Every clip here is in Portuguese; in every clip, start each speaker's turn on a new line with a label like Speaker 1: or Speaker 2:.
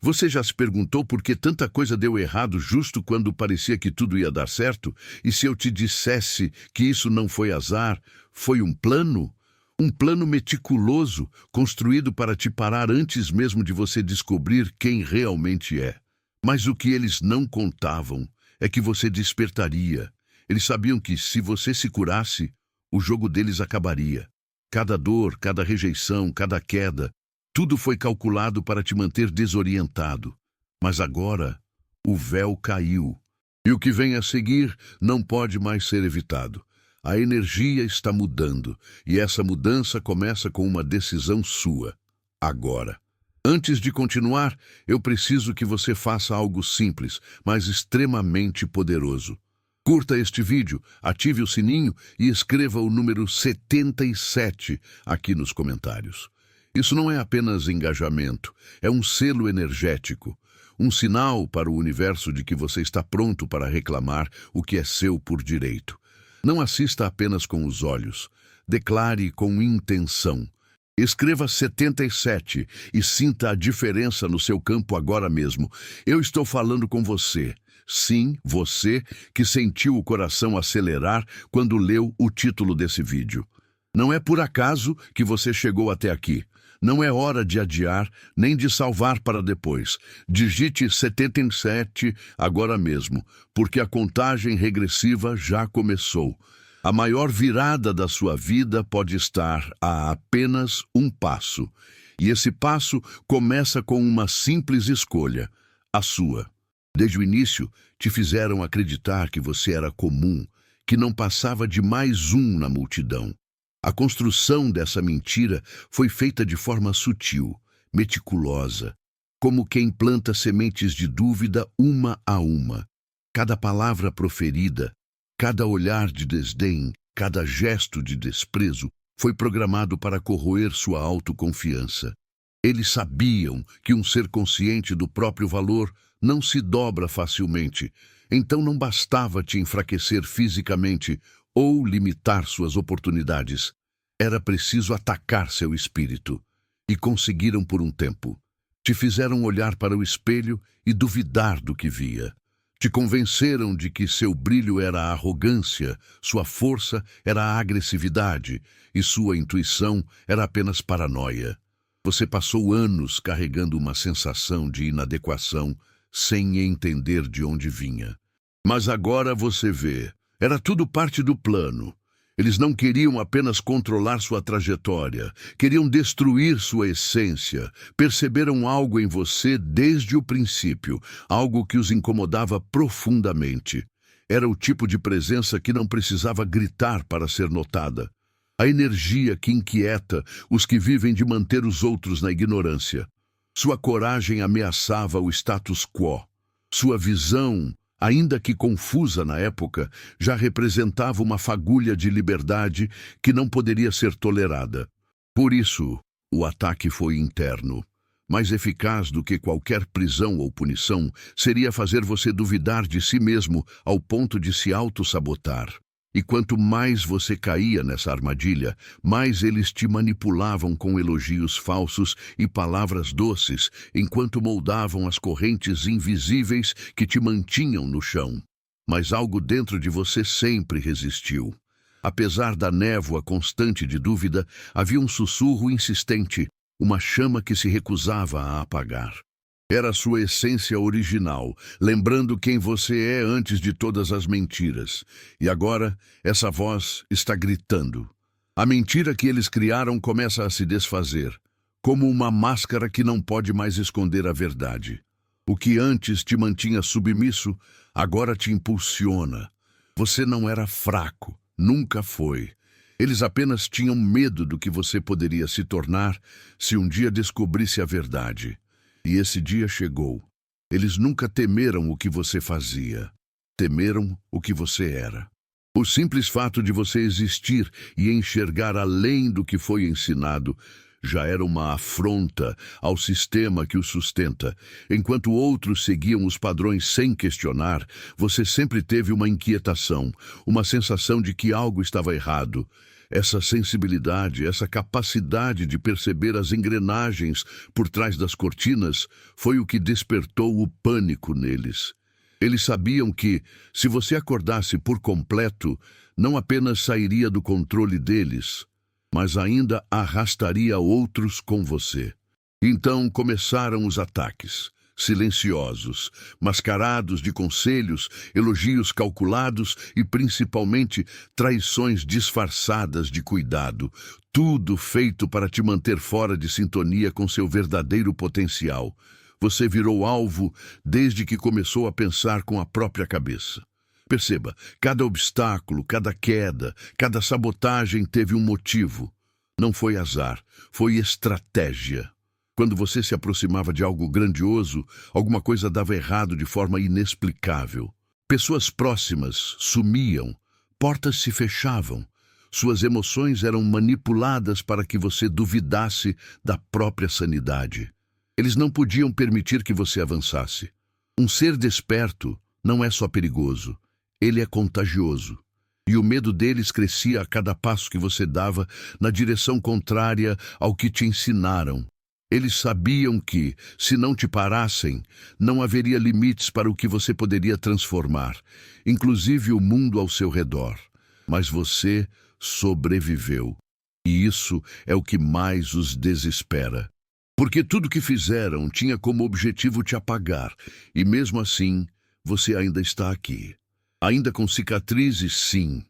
Speaker 1: Você já se perguntou por que tanta coisa deu errado justo quando parecia que tudo ia dar certo? E se eu te dissesse que isso não foi azar, foi um plano? Um plano meticuloso, construído para te parar antes mesmo de você descobrir quem realmente é. Mas o que eles não contavam é que você despertaria. Eles sabiam que, se você se curasse, o jogo deles acabaria. Cada dor, cada rejeição, cada queda, tudo foi calculado para te manter desorientado. Mas agora, o véu caiu. E o que vem a seguir não pode mais ser evitado. A energia está mudando, e essa mudança começa com uma decisão sua, agora. Antes de continuar, eu preciso que você faça algo simples, mas extremamente poderoso. Curta este vídeo, ative o sininho e escreva o número 77 aqui nos comentários. Isso não é apenas engajamento, é um selo energético, um sinal para o universo de que você está pronto para reclamar o que é seu por direito. Não assista apenas com os olhos, declare com intenção. Escreva 77 e sinta a diferença no seu campo agora mesmo. Eu estou falando com você. Sim, você que sentiu o coração acelerar quando leu o título desse vídeo. Não é por acaso que você chegou até aqui. Não é hora de adiar, nem de salvar para depois. Digite 77 agora mesmo, porque a contagem regressiva já começou. A maior virada da sua vida pode estar a apenas um passo. E esse passo começa com uma simples escolha, a sua. Desde o início, te fizeram acreditar que você era comum, que não passava de mais um na multidão. A construção dessa mentira foi feita de forma sutil, meticulosa, como quem planta sementes de dúvida uma a uma. Cada palavra proferida, cada olhar de desdém, cada gesto de desprezo foi programado para corroer sua autoconfiança. Eles sabiam que um ser consciente do próprio valor não se dobra facilmente, então não bastava te enfraquecer fisicamente ou limitar suas oportunidades. Era preciso atacar seu espírito. E conseguiram por um tempo. Te fizeram olhar para o espelho e duvidar do que via. Te convenceram de que seu brilho era a arrogância, sua força era a agressividade e sua intuição era apenas paranoia. Você passou anos carregando uma sensação de inadequação sem entender de onde vinha. Mas agora você vê, era tudo parte do plano. Eles não queriam apenas controlar sua trajetória, queriam destruir sua essência. Perceberam algo em você desde o princípio, algo que os incomodava profundamente. Era o tipo de presença que não precisava gritar para ser notada. A energia que inquieta os que vivem de manter os outros na ignorância. Sua coragem ameaçava o status quo. Sua visão, ainda que confusa na época, já representava uma fagulha de liberdade que não poderia ser tolerada. Por isso, o ataque foi interno. Mais eficaz do que qualquer prisão ou punição seria fazer você duvidar de si mesmo ao ponto de se auto-sabotar. E quanto mais você caía nessa armadilha, mais eles te manipulavam com elogios falsos e palavras doces, enquanto moldavam as correntes invisíveis que te mantinham no chão. Mas algo dentro de você sempre resistiu. Apesar da névoa constante de dúvida, havia um sussurro insistente, uma chama que se recusava a apagar. Era a sua essência original, lembrando quem você é antes de todas as mentiras. E agora, essa voz está gritando. A mentira que eles criaram começa a se desfazer, como uma máscara que não pode mais esconder a verdade. O que antes te mantinha submisso, agora te impulsiona. Você não era fraco, nunca foi. Eles apenas tinham medo do que você poderia se tornar se um dia descobrisse a verdade. E esse dia chegou. Eles nunca temeram o que você fazia. Temeram o que você era. O simples fato de você existir e enxergar além do que foi ensinado já era uma afronta ao sistema que o sustenta. Enquanto outros seguiam os padrões sem questionar, você sempre teve uma inquietação, uma sensação de que algo estava errado. Essa sensibilidade, essa capacidade de perceber as engrenagens por trás das cortinas foi o que despertou o pânico neles. Eles sabiam que, se você acordasse por completo, não apenas sairia do controle deles, mas ainda arrastaria outros com você. Então começaram os ataques, silenciosos, mascarados de conselhos, elogios calculados e principalmente traições disfarçadas de cuidado, tudo feito para te manter fora de sintonia com seu verdadeiro potencial. Você virou alvo desde que começou a pensar com a própria cabeça. Perceba, cada obstáculo, cada queda, cada sabotagem teve um motivo. Não foi azar, foi estratégia. Quando você se aproximava de algo grandioso, alguma coisa dava errado de forma inexplicável. Pessoas próximas sumiam, portas se fechavam, suas emoções eram manipuladas para que você duvidasse da própria sanidade. Eles não podiam permitir que você avançasse. Um ser desperto não é só perigoso, ele é contagioso. E o medo deles crescia a cada passo que você dava na direção contrária ao que te ensinaram. Eles sabiam que, se não te parassem, não haveria limites para o que você poderia transformar, inclusive o mundo ao seu redor. Mas você sobreviveu. E isso é o que mais os desespera. Porque tudo que fizeram tinha como objetivo te apagar, e mesmo assim, você ainda está aqui. Ainda com cicatrizes, sim,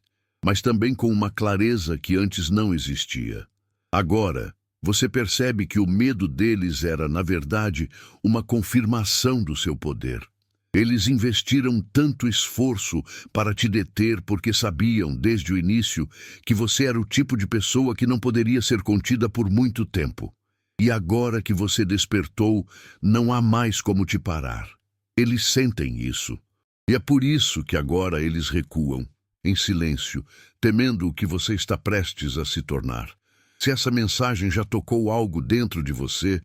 Speaker 1: mas também com uma clareza que antes não existia. Agora, você percebe que o medo deles era, na verdade, uma confirmação do seu poder. Eles investiram tanto esforço para te deter porque sabiam, desde o início, que você era o tipo de pessoa que não poderia ser contida por muito tempo. E agora que você despertou, não há mais como te parar. Eles sentem isso. E é por isso que agora eles recuam, em silêncio, temendo o que você está prestes a se tornar. Se essa mensagem já tocou algo dentro de você,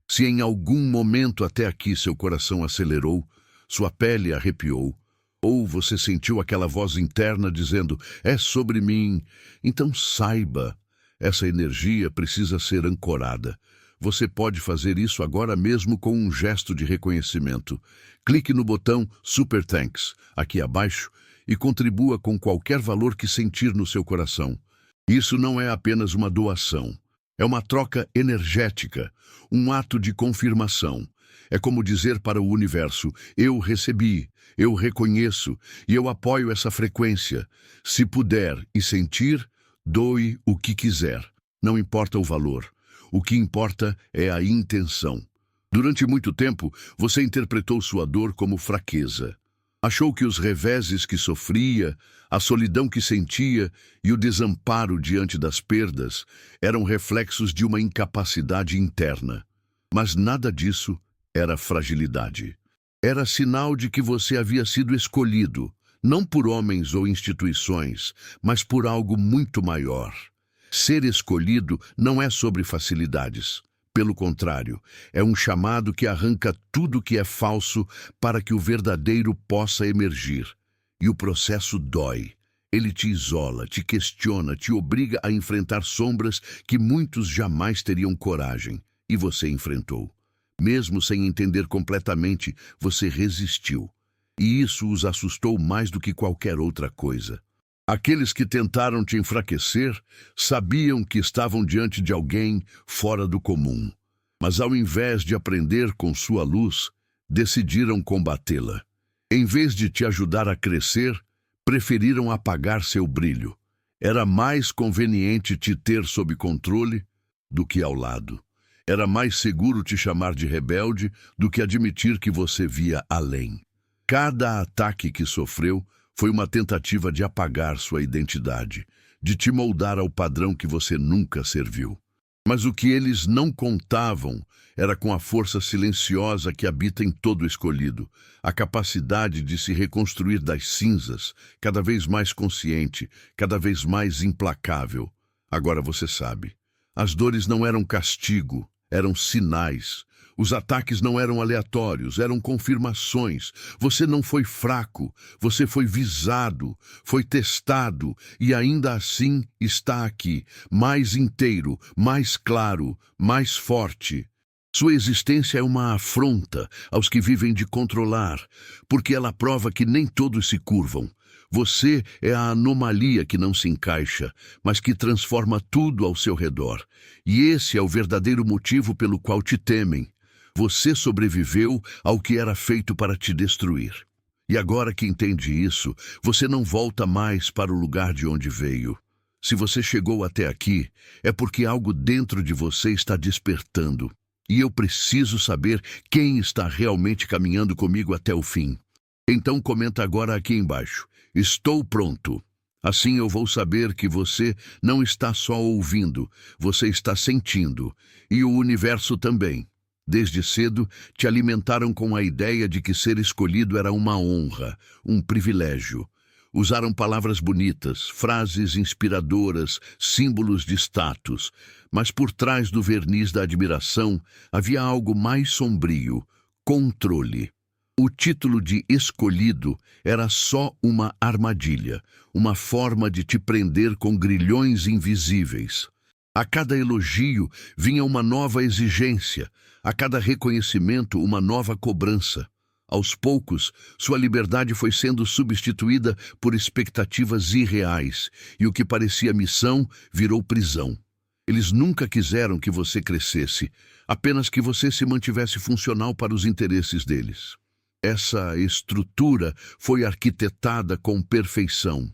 Speaker 1: se em algum momento até aqui seu coração acelerou, sua pele arrepiou, ou você sentiu aquela voz interna dizendo, é sobre mim, então saiba, essa energia precisa ser ancorada. Você pode fazer isso agora mesmo com um gesto de reconhecimento. Clique no botão Super Thanks, aqui abaixo, e contribua com qualquer valor que sentir no seu coração. Isso não é apenas uma doação. É uma troca energética, um ato de confirmação. É como dizer para o universo, eu recebi, eu reconheço e eu apoio essa frequência. Se puder e sentir, doe o que quiser. Não importa o valor. O que importa é a intenção. Durante muito tempo, você interpretou sua dor como fraqueza. Achou que os reveses que sofria, a solidão que sentia e o desamparo diante das perdas eram reflexos de uma incapacidade interna. Mas nada disso era fragilidade. Era sinal de que você havia sido escolhido, não por homens ou instituições, mas por algo muito maior. Ser escolhido não é sobre facilidades. Pelo contrário, é um chamado que arranca tudo que é falso para que o verdadeiro possa emergir. E o processo dói. Ele te isola, te questiona, te obriga a enfrentar sombras que muitos jamais teriam coragem. E você enfrentou. Mesmo sem entender completamente, você resistiu. E isso os assustou mais do que qualquer outra coisa. Aqueles que tentaram te enfraquecer sabiam que estavam diante de alguém fora do comum, mas ao invés de aprender com sua luz, decidiram combatê-la. Em vez de te ajudar a crescer, preferiram apagar seu brilho. Era mais conveniente te ter sob controle do que ao lado. Era mais seguro te chamar de rebelde do que admitir que você via além. Cada ataque que sofreu foi uma tentativa de apagar sua identidade, de te moldar ao padrão que você nunca serviu. Mas o que eles não contavam era com a força silenciosa que habita em todo escolhido, a capacidade de se reconstruir das cinzas, cada vez mais consciente, cada vez mais implacável. Agora você sabe, as dores não eram castigo, eram sinais. Os ataques não eram aleatórios, eram confirmações. Você não foi fraco, você foi visado, foi testado e ainda assim está aqui, mais inteiro, mais claro, mais forte. Sua existência é uma afronta aos que vivem de controlar, porque ela prova que nem todos se curvam. Você é a anomalia que não se encaixa, mas que transforma tudo ao seu redor. E esse é o verdadeiro motivo pelo qual te temem. Você sobreviveu ao que era feito para te destruir. E agora que entende isso, você não volta mais para o lugar de onde veio. Se você chegou até aqui, é porque algo dentro de você está despertando. E eu preciso saber quem está realmente caminhando comigo até o fim. Então comenta agora aqui embaixo. Estou pronto. Assim eu vou saber que você não está só ouvindo, você está sentindo. E o universo também. Desde cedo, te alimentaram com a ideia de que ser escolhido era uma honra, um privilégio. Usaram palavras bonitas, frases inspiradoras, símbolos de status. Mas por trás do verniz da admiração havia algo mais sombrio: controle. O título de escolhido era só uma armadilha, uma forma de te prender com grilhões invisíveis. A cada elogio vinha uma nova exigência, a cada reconhecimento uma nova cobrança. Aos poucos, sua liberdade foi sendo substituída por expectativas irreais, e o que parecia missão virou prisão. Eles nunca quiseram que você crescesse, apenas que você se mantivesse funcional para os interesses deles. Essa estrutura foi arquitetada com perfeição.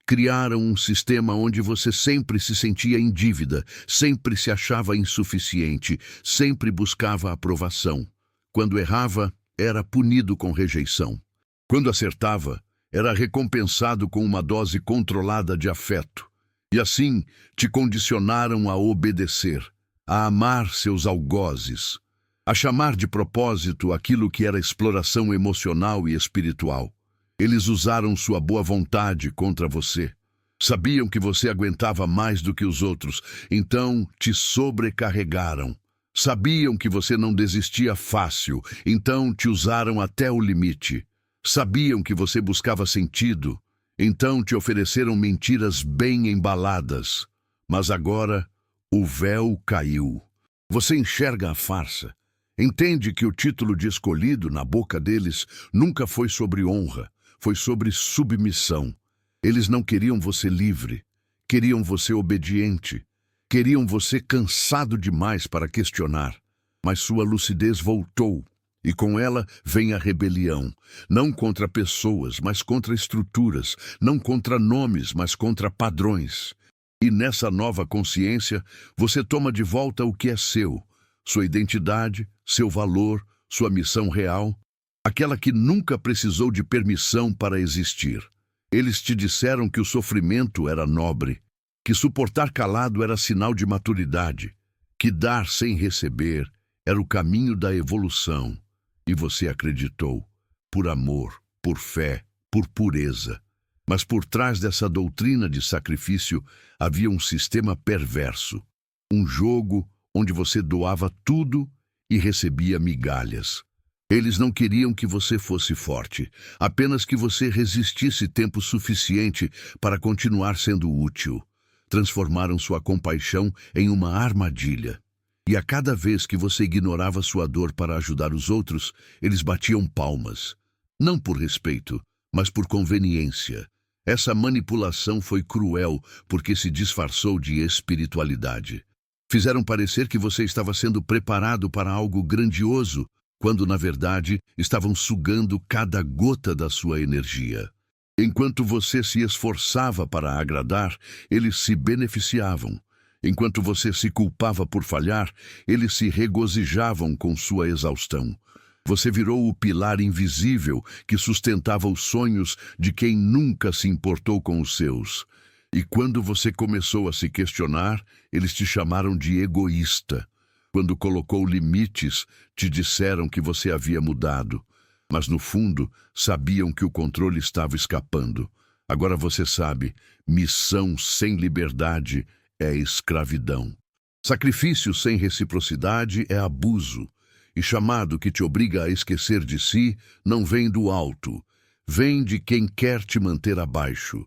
Speaker 1: Criaram um sistema onde você sempre se sentia em dívida, sempre se achava insuficiente, sempre buscava aprovação. Quando errava, era punido com rejeição. Quando acertava, era recompensado com uma dose controlada de afeto. E assim, te condicionaram a obedecer, a amar seus algozes, a chamar de propósito aquilo que era exploração emocional e espiritual. Eles usaram sua boa vontade contra você. Sabiam que você aguentava mais do que os outros, então te sobrecarregaram. Sabiam que você não desistia fácil, então te usaram até o limite. Sabiam que você buscava sentido, então te ofereceram mentiras bem embaladas. Mas agora, o véu caiu. Você enxerga a farsa. Entende que o título de escolhido na boca deles nunca foi sobre honra, foi sobre submissão. Eles não queriam você livre, queriam você obediente, queriam você cansado demais para questionar. Mas sua lucidez voltou, e com ela vem a rebelião, não contra pessoas, mas contra estruturas, não contra nomes, mas contra padrões. E nessa nova consciência, você toma de volta o que é seu, sua identidade, seu valor, sua missão real, aquela que nunca precisou de permissão para existir. Eles te disseram que o sofrimento era nobre, que suportar calado era sinal de maturidade, que dar sem receber era o caminho da evolução. E você acreditou, por amor, por fé, por pureza. Mas por trás dessa doutrina de sacrifício havia um sistema perverso, um jogo onde você doava tudo e recebia migalhas. Eles não queriam que você fosse forte, apenas que você resistisse tempo suficiente para continuar sendo útil. Transformaram sua compaixão em uma armadilha. E a cada vez que você ignorava sua dor para ajudar os outros, eles batiam palmas. Não por respeito, mas por conveniência. Essa manipulação foi cruel porque se disfarçou de espiritualidade. Fizeram parecer que você estava sendo preparado para algo grandioso, quando, na verdade, estavam sugando cada gota da sua energia. Enquanto você se esforçava para agradar, eles se beneficiavam. Enquanto você se culpava por falhar, eles se regozijavam com sua exaustão. Você virou o pilar invisível que sustentava os sonhos de quem nunca se importou com os seus. E quando você começou a se questionar, eles te chamaram de egoísta. Quando colocou limites, te disseram que você havia mudado. Mas no fundo, sabiam que o controle estava escapando. Agora você sabe, missão sem liberdade é escravidão. Sacrifício sem reciprocidade é abuso. E chamado que te obriga a esquecer de si não vem do alto, vem de quem quer te manter abaixo.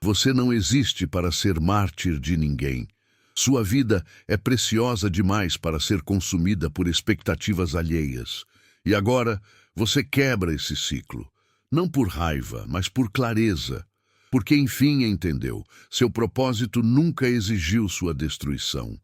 Speaker 1: Você não existe para ser mártir de ninguém. Sua vida é preciosa demais para ser consumida por expectativas alheias. E agora você quebra esse ciclo. Não por raiva, mas por clareza. Porque enfim entendeu, seu propósito nunca exigiu sua destruição.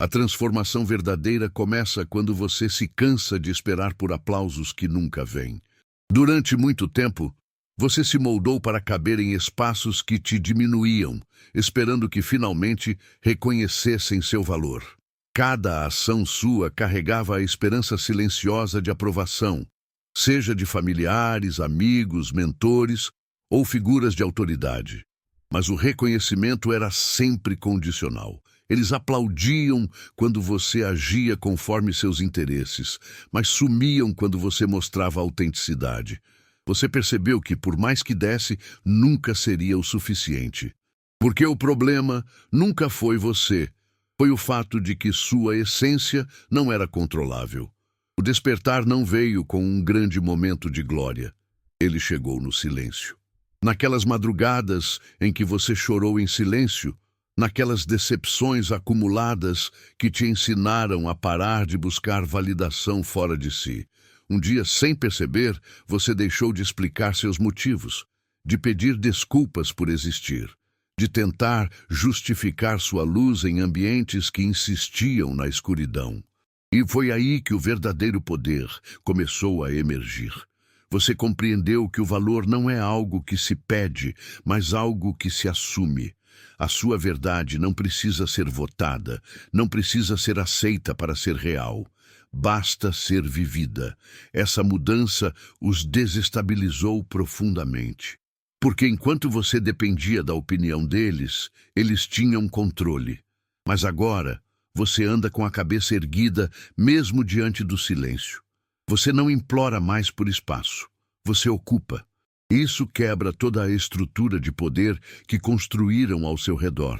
Speaker 1: A transformação verdadeira começa quando você se cansa de esperar por aplausos que nunca vêm. Durante muito tempo, você se moldou para caber em espaços que te diminuíam, esperando que finalmente reconhecessem seu valor. Cada ação sua carregava a esperança silenciosa de aprovação, seja de familiares, amigos, mentores ou figuras de autoridade. Mas o reconhecimento era sempre condicional. Eles aplaudiam quando você agia conforme seus interesses, mas sumiam quando você mostrava autenticidade. Você percebeu que, por mais que desse, nunca seria o suficiente. Porque o problema nunca foi você, foi o fato de que sua essência não era controlável. O despertar não veio com um grande momento de glória. Ele chegou no silêncio. Naquelas madrugadas em que você chorou em silêncio, naquelas decepções acumuladas que te ensinaram a parar de buscar validação fora de si. Um dia, sem perceber, você deixou de explicar seus motivos, de pedir desculpas por existir, de tentar justificar sua luz em ambientes que insistiam na escuridão. E foi aí que o verdadeiro poder começou a emergir. Você compreendeu que o valor não é algo que se pede, mas algo que se assume. A sua verdade não precisa ser votada, não precisa ser aceita para ser real. Basta ser vivida. Essa mudança os desestabilizou profundamente. Porque enquanto você dependia da opinião deles, eles tinham controle. Mas agora, você anda com a cabeça erguida mesmo diante do silêncio. Você não implora mais por espaço. Você ocupa. Isso quebra toda a estrutura de poder que construíram ao seu redor.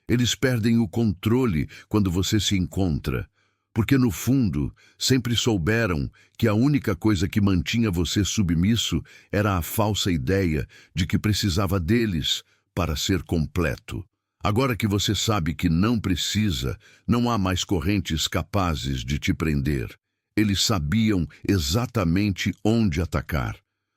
Speaker 1: Eles perdem o controle quando você se encontra, porque no fundo sempre souberam que a única coisa que mantinha você submisso era a falsa ideia de que precisava deles para ser completo. Agora que você sabe que não precisa, não há mais correntes capazes de te prender. Eles sabiam exatamente onde atacar.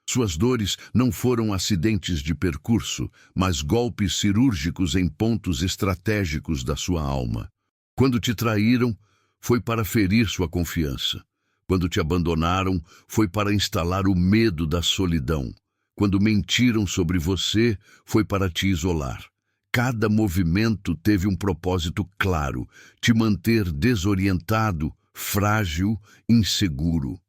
Speaker 1: Suas dores não foram acidentes de percurso, mas golpes cirúrgicos em pontos estratégicos da sua alma. Quando te traíram, foi para ferir sua confiança. Quando te abandonaram, foi para instalar o medo da solidão. Quando mentiram sobre você, foi para te isolar. Cada movimento teve um propósito claro: te manter desorientado, frágil, inseguro.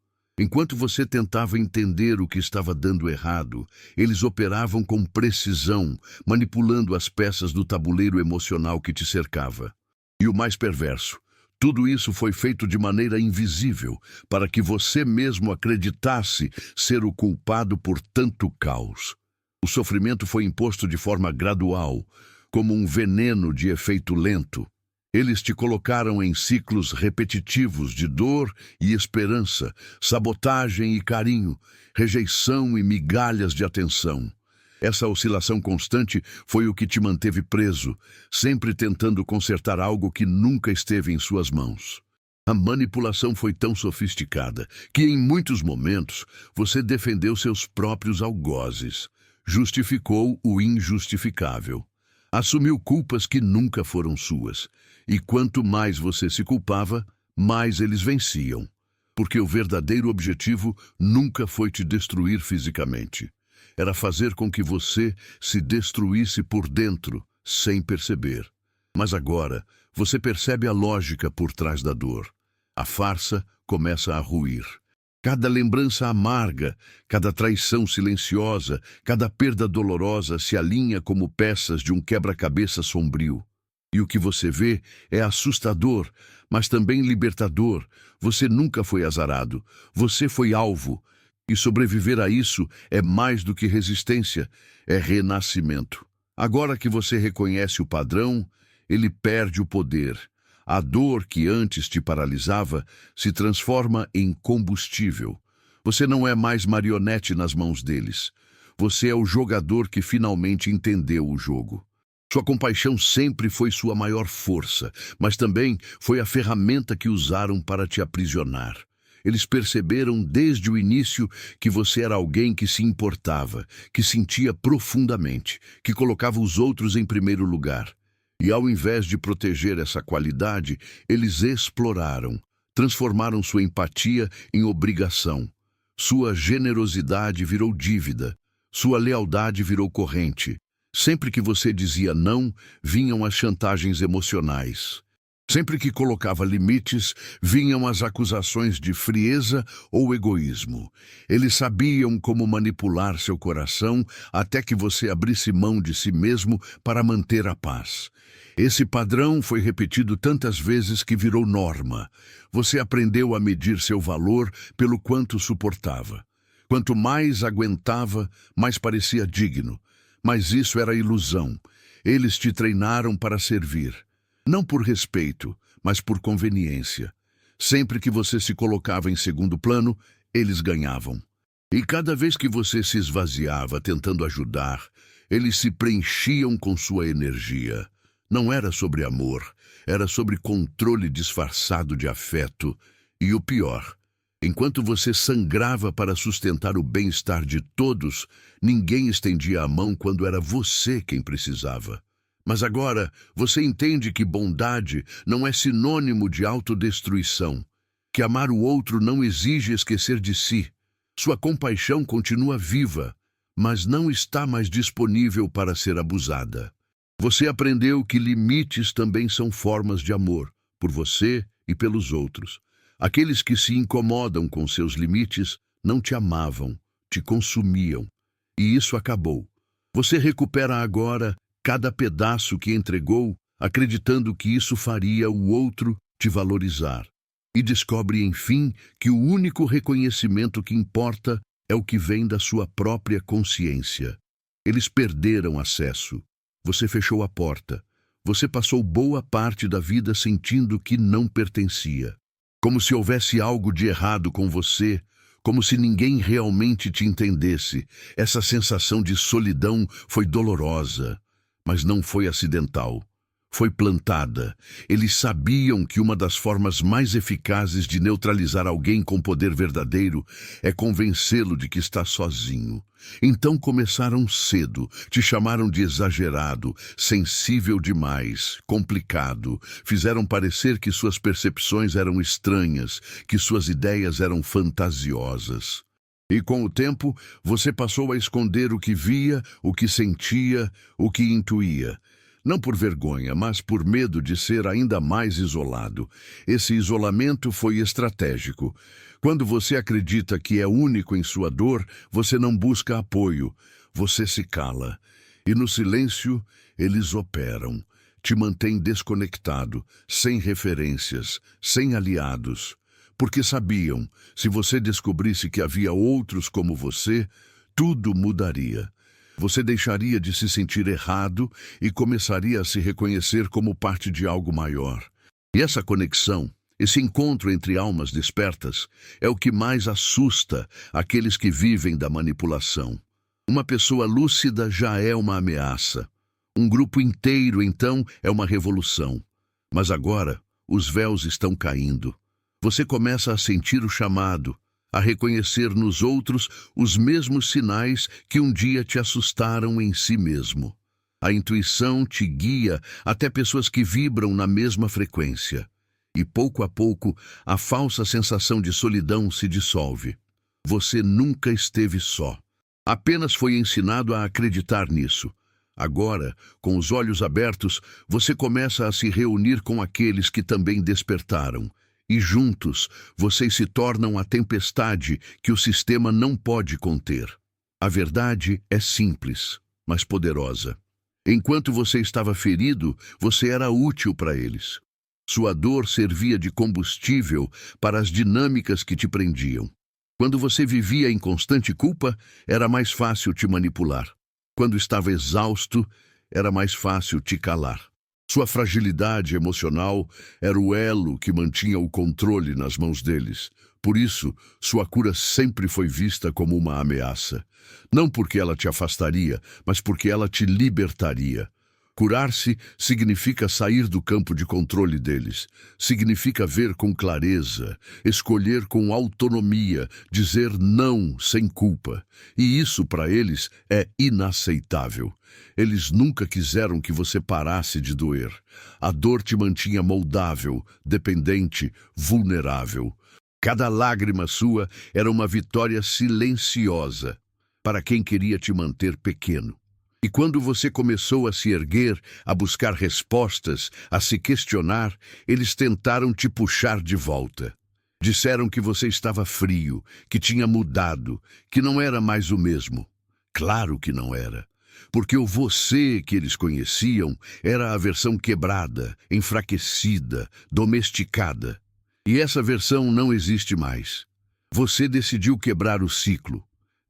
Speaker 1: Enquanto você tentava entender o que estava dando errado, eles operavam com precisão, manipulando as peças do tabuleiro emocional que te cercava. E o mais perverso, tudo isso foi feito de maneira invisível, para que você mesmo acreditasse ser o culpado por tanto caos. O sofrimento foi imposto de forma gradual, como um veneno de efeito lento. Eles te colocaram em ciclos repetitivos de dor e esperança, sabotagem e carinho, rejeição e migalhas de atenção. Essa oscilação constante foi o que te manteve preso, sempre tentando consertar algo que nunca esteve em suas mãos. A manipulação foi tão sofisticada que, em muitos momentos, você defendeu seus próprios algozes, justificou o injustificável, assumiu culpas que nunca foram suas. E quanto mais você se culpava, mais eles venciam. Porque o verdadeiro objetivo nunca foi te destruir fisicamente. Era fazer com que você se destruísse por dentro, sem perceber. Mas agora, você percebe a lógica por trás da dor. A farsa começa a ruir. Cada lembrança amarga, cada traição silenciosa, cada perda dolorosa se alinha como peças de um quebra-cabeça sombrio. E o que você vê é assustador, mas também libertador. Você nunca foi azarado, você foi alvo. E sobreviver a isso é mais do que resistência, é renascimento. Agora que você reconhece o padrão, ele perde o poder. A dor que antes te paralisava se transforma em combustível. Você não é mais marionete nas mãos deles. Você é o jogador que finalmente entendeu o jogo. Sua compaixão sempre foi sua maior força, mas também foi a ferramenta que usaram para te aprisionar. Eles perceberam desde o início que você era alguém que se importava, que sentia profundamente, que colocava os outros em primeiro lugar. E ao invés de proteger essa qualidade, eles exploraram, transformaram sua empatia em obrigação. Sua generosidade virou dívida, sua lealdade virou corrente. Sempre que você dizia não, vinham as chantagens emocionais. Sempre que colocava limites, vinham as acusações de frieza ou egoísmo. Eles sabiam como manipular seu coração até que você abrisse mão de si mesmo para manter a paz. Esse padrão foi repetido tantas vezes que virou norma. Você aprendeu a medir seu valor pelo quanto suportava. Quanto mais aguentava, mais parecia digno. Mas isso era ilusão. Eles te treinaram para servir. Não por respeito, mas por conveniência. Sempre que você se colocava em segundo plano, eles ganhavam. E cada vez que você se esvaziava tentando ajudar, eles se preenchiam com sua energia. Não era sobre amor, era sobre controle disfarçado de afeto. E o pior, enquanto você sangrava para sustentar o bem-estar de todos, ninguém estendia a mão quando era você quem precisava. Mas agora você entende que bondade não é sinônimo de autodestruição, que amar o outro não exige esquecer de si. Sua compaixão continua viva, mas não está mais disponível para ser abusada. Você aprendeu que limites também são formas de amor, por você e pelos outros. Aqueles que se incomodam com seus limites não te amavam, te consumiam. E isso acabou. Você recupera agora cada pedaço que entregou, acreditando que isso faria o outro te valorizar. E descobre, enfim, que o único reconhecimento que importa é o que vem da sua própria consciência. Eles perderam acesso. Você fechou a porta. Você passou boa parte da vida sentindo que não pertencia. Como se houvesse algo de errado com você, como se ninguém realmente te entendesse. Essa sensação de solidão foi dolorosa. Mas não foi acidental. Foi plantada. Eles sabiam que uma das formas mais eficazes de neutralizar alguém com poder verdadeiro é convencê-lo de que está sozinho. Então começaram cedo, te chamaram de exagerado, sensível demais, complicado. Fizeram parecer que suas percepções eram estranhas, que suas ideias eram fantasiosas. E com o tempo, você passou a esconder o que via, o que sentia, o que intuía. Não por vergonha, mas por medo de ser ainda mais isolado. Esse isolamento foi estratégico. Quando você acredita que é único em sua dor, você não busca apoio, você se cala. E no silêncio, eles operam. Te mantêm desconectado, sem referências, sem aliados. Porque sabiam, se você descobrisse que havia outros como você, tudo mudaria. Você deixaria de se sentir errado e começaria a se reconhecer como parte de algo maior. E essa conexão, esse encontro entre almas despertas, é o que mais assusta aqueles que vivem da manipulação. Uma pessoa lúcida já é uma ameaça. Um grupo inteiro, então, é uma revolução. Mas agora, os véus estão caindo. Você começa a sentir o chamado, a reconhecer nos outros os mesmos sinais que um dia te assustaram em si mesmo. A intuição te guia até pessoas que vibram na mesma frequência. E pouco a pouco, a falsa sensação de solidão se dissolve. Você nunca esteve só. Apenas foi ensinado a acreditar nisso. Agora, com os olhos abertos, você começa a se reunir com aqueles que também despertaram. E juntos, vocês se tornam a tempestade que o sistema não pode conter. A verdade é simples, mas poderosa. Enquanto você estava ferido, você era útil para eles. Sua dor servia de combustível para as dinâmicas que te prendiam. Quando você vivia em constante culpa, era mais fácil te manipular. Quando estava exausto, era mais fácil te calar. Sua fragilidade emocional era o elo que mantinha o controle nas mãos deles. Por isso, sua cura sempre foi vista como uma ameaça. Não porque ela te afastaria, mas porque ela te libertaria. Curar-se significa sair do campo de controle deles. Significa ver com clareza, escolher com autonomia, dizer não sem culpa. E isso, para eles, é inaceitável. Eles nunca quiseram que você parasse de doer. A dor te mantinha moldável, dependente, vulnerável. Cada lágrima sua era uma vitória silenciosa para quem queria te manter pequeno. E quando você começou a se erguer, a buscar respostas, a se questionar, eles tentaram te puxar de volta. Disseram que você estava frio, que tinha mudado, que não era mais o mesmo. Claro que não era. Porque o você que eles conheciam era a versão quebrada, enfraquecida, domesticada. E essa versão não existe mais. Você decidiu quebrar o ciclo.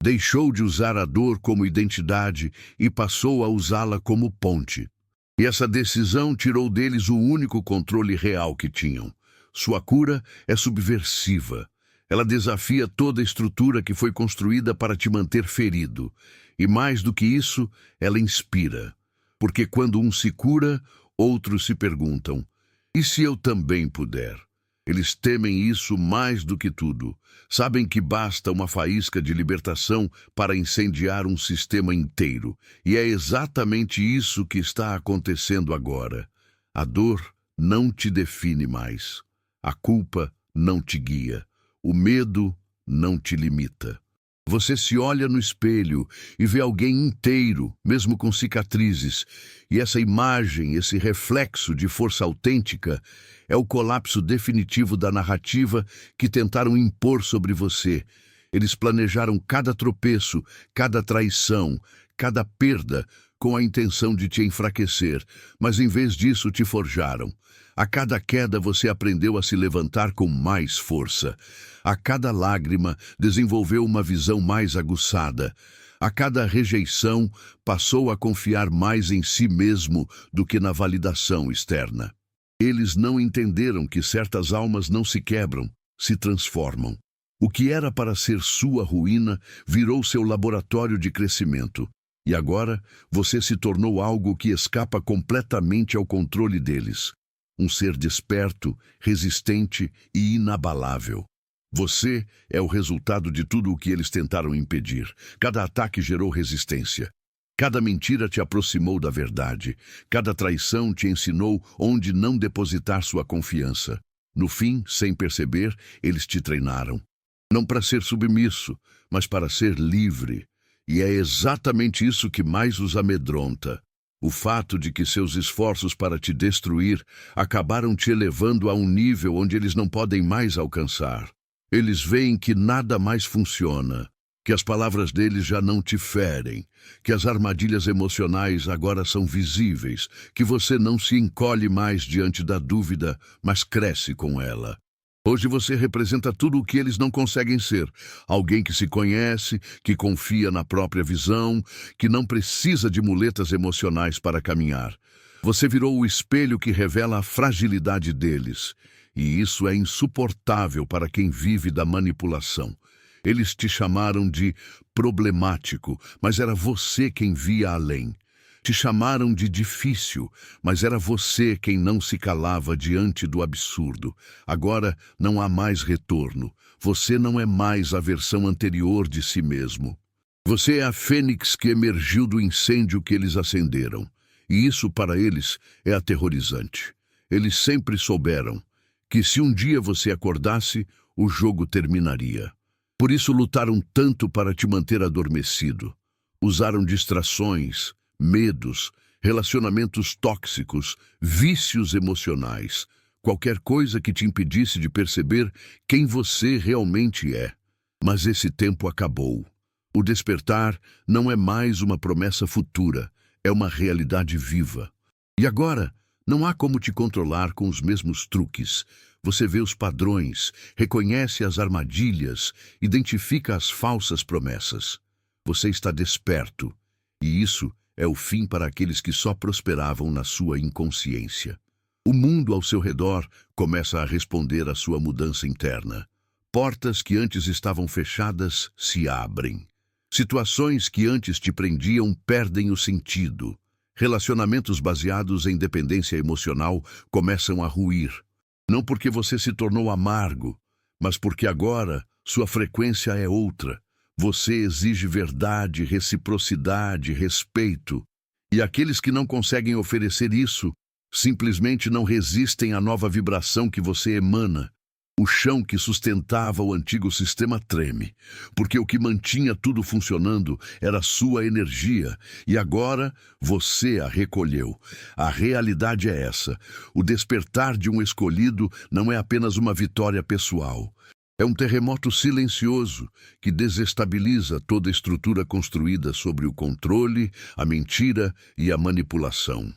Speaker 1: Deixou de usar a dor como identidade e passou a usá-la como ponte. E essa decisão tirou deles o único controle real que tinham. Sua cura é subversiva. Ela desafia toda a estrutura que foi construída para te manter ferido. E mais do que isso, ela inspira. Porque quando um se cura, outros se perguntam: e se eu também puder? Eles temem isso mais do que tudo. Sabem que basta uma faísca de libertação para incendiar um sistema inteiro. E é exatamente isso que está acontecendo agora. A dor não te define mais. A culpa não te guia. O medo não te limita. Você se olha no espelho e vê alguém inteiro, mesmo com cicatrizes. E essa imagem, esse reflexo de força autêntica, é o colapso definitivo da narrativa que tentaram impor sobre você. Eles planejaram cada tropeço, cada traição, cada perda, com a intenção de te enfraquecer, mas em vez disso te forjaram. A cada queda você aprendeu a se levantar com mais força. A cada lágrima desenvolveu uma visão mais aguçada. A cada rejeição passou a confiar mais em si mesmo do que na validação externa. Eles não entenderam que certas almas não se quebram, se transformam. O que era para ser sua ruína virou seu laboratório de crescimento. E agora você se tornou algo que escapa completamente ao controle deles. Um ser desperto, resistente e inabalável. Você é o resultado de tudo o que eles tentaram impedir. Cada ataque gerou resistência. Cada mentira te aproximou da verdade. Cada traição te ensinou onde não depositar sua confiança. No fim, sem perceber, eles te treinaram. Não para ser submisso, mas para ser livre. E é exatamente isso que mais os amedronta. O fato de que seus esforços para te destruir acabaram te elevando a um nível onde eles não podem mais alcançar. Eles veem que nada mais funciona, que as palavras deles já não te ferem, que as armadilhas emocionais agora são visíveis, que você não se encolhe mais diante da dúvida, mas cresce com ela. Hoje você representa tudo o que eles não conseguem ser. Alguém que se conhece, que confia na própria visão, que não precisa de muletas emocionais para caminhar. Você virou o espelho que revela a fragilidade deles. E isso é insuportável para quem vive da manipulação. Eles te chamaram de problemático, mas era você quem via além. Te chamaram de difícil, mas era você quem não se calava diante do absurdo. Agora não há mais retorno. Você não é mais a versão anterior de si mesmo. Você é a fênix que emergiu do incêndio que eles acenderam. E isso para eles é aterrorizante. Eles sempre souberam que se um dia você acordasse, o jogo terminaria. Por isso lutaram tanto para te manter adormecido. Usaram distrações, medos, relacionamentos tóxicos, vícios emocionais, qualquer coisa que te impedisse de perceber quem você realmente é. Mas esse tempo acabou. O despertar não é mais uma promessa futura, é uma realidade viva. E agora, não há como te controlar com os mesmos truques. Você vê os padrões, reconhece as armadilhas, identifica as falsas promessas. Você está desperto, e isso é o fim para aqueles que só prosperavam na sua inconsciência. O mundo ao seu redor começa a responder à sua mudança interna. Portas que antes estavam fechadas se abrem. Situações que antes te prendiam perdem o sentido. Relacionamentos baseados em dependência emocional começam a ruir. Não porque você se tornou amargo, mas porque agora sua frequência é outra. Você exige verdade, reciprocidade, respeito. E aqueles que não conseguem oferecer isso simplesmente não resistem à nova vibração que você emana. O chão que sustentava o antigo sistema treme, porque o que mantinha tudo funcionando era sua energia, e agora você a recolheu. A realidade é essa: o despertar de um escolhido não é apenas uma vitória pessoal. É um terremoto silencioso que desestabiliza toda a estrutura construída sobre o controle, a mentira e a manipulação.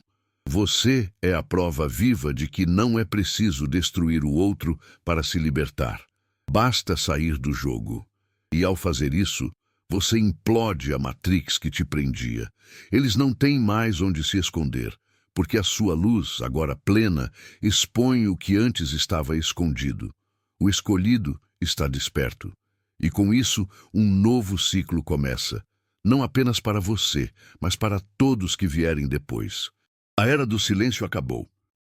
Speaker 1: Você é a prova viva de que não é preciso destruir o outro para se libertar. Basta sair do jogo. E ao fazer isso, você implode a matrix que te prendia. Eles não têm mais onde se esconder, porque a sua luz, agora plena, expõe o que antes estava escondido. O escolhido está desperto. E com isso, um novo ciclo começa. Não apenas para você, mas para todos que vierem depois. A era do silêncio acabou.